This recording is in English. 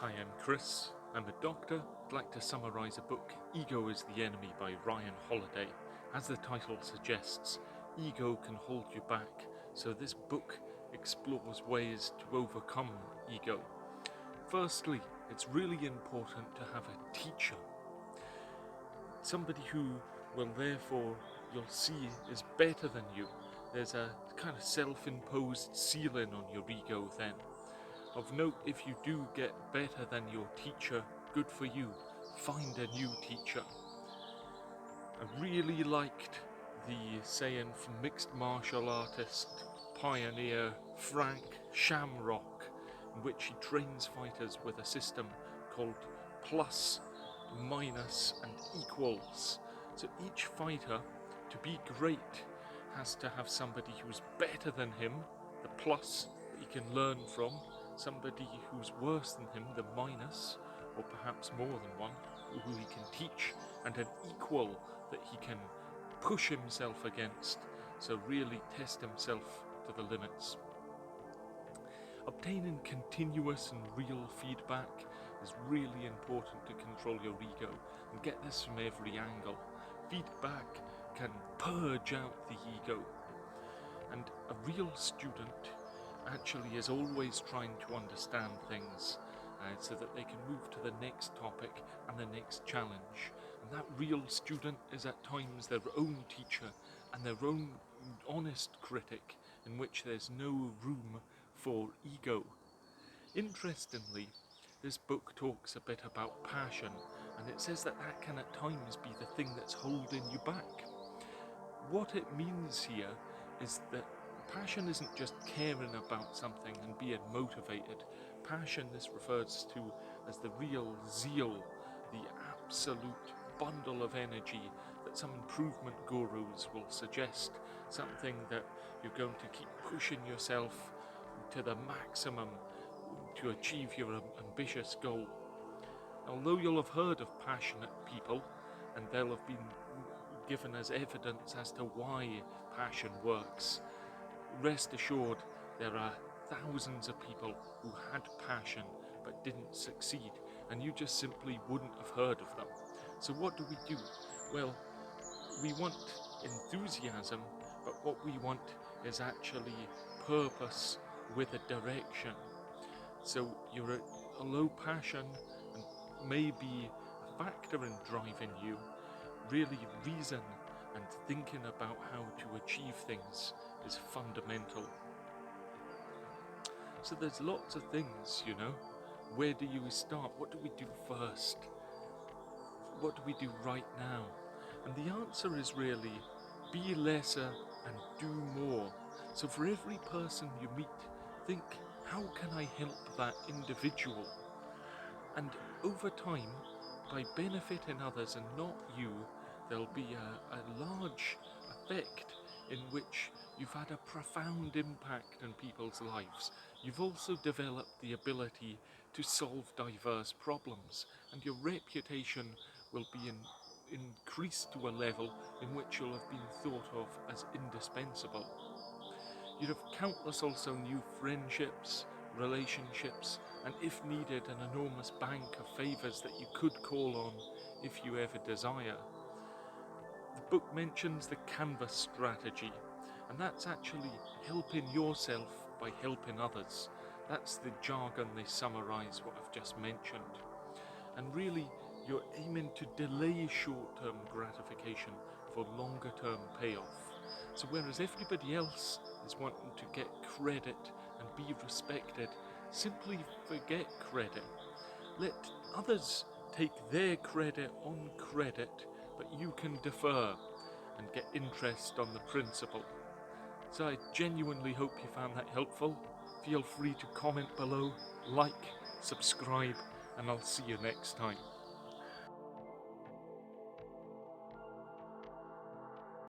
Hi, I'm Chris. I'm a doctor. I'd like to summarise a book, Ego is the Enemy by Ryan Holiday. As the title suggests, ego can hold you back, so this book explores ways to overcome ego. Firstly, it's really important to have a teacher. Somebody who will therefore, you'll see, is better than you. There's a kind of self-imposed ceiling on your ego then. Of note, if you do get better than your teacher, good for you. Find a new teacher. I really liked the saying from mixed martial artist pioneer Frank Shamrock, in which he trains fighters with a system called plus, minus, and equals. So each fighter, to be great, has to have somebody who's better than him, the plus that he can learn from, somebody who's worse than him, the minus, or perhaps more than one, who he can teach, and an equal that he can push himself against, so really test himself to the limits. Obtaining continuous and real feedback is really important to control your ego, and get this from every angle. Feedback can purge out the ego, and a real student actually is always trying to understand things so that they can move to the next topic and the next challenge. And that real student is at times their own teacher and their own honest critic, in which there's no room for ego. Interestingly, this book talks a bit about passion, and it says that that can at times be the thing that's holding you back. What it means here is that passion isn't just caring about something and being motivated. Passion, this refers to as the real zeal, the absolute bundle of energy that some improvement gurus will suggest, something that you're going to keep pushing yourself to the maximum to achieve your ambitious goal. Although you'll have heard of passionate people, and they'll have been given as evidence as to why passion works, rest assured there are thousands of people who had passion but didn't succeed, and you just simply wouldn't have heard of them. So what do we do? Well, we want enthusiasm, but what we want is actually purpose with a direction. So your low passion may be a factor in driving you. Really, reason and thinking about how to achieve things is fundamental. So there's lots of things, Where do you start? What do we do first? What do we do right now? And the answer is really be lesser and do more. So for every person you meet, think, how can I help that individual? And over time, by benefiting others and not you, there'll be a large effect in which you've had a profound impact on people's lives. You've also developed the ability to solve diverse problems, and your reputation will be increased to a level in which you'll have been thought of as indispensable. You'd have countless also new friendships, relationships, and if needed, an enormous bank of favours that you could call on if you ever desire. The book mentions the canvas strategy, and that's actually helping yourself by helping others. That's the jargon they summarise what I've just mentioned. And really, you're aiming to delay short-term gratification for longer-term payoff. So whereas everybody else is wanting to get credit and be respected, simply forget credit. Let others take their credit on credit, but you can defer and get interest on the principal. So I genuinely hope you found that helpful. Feel free to comment below, like, subscribe, and I'll see you next time.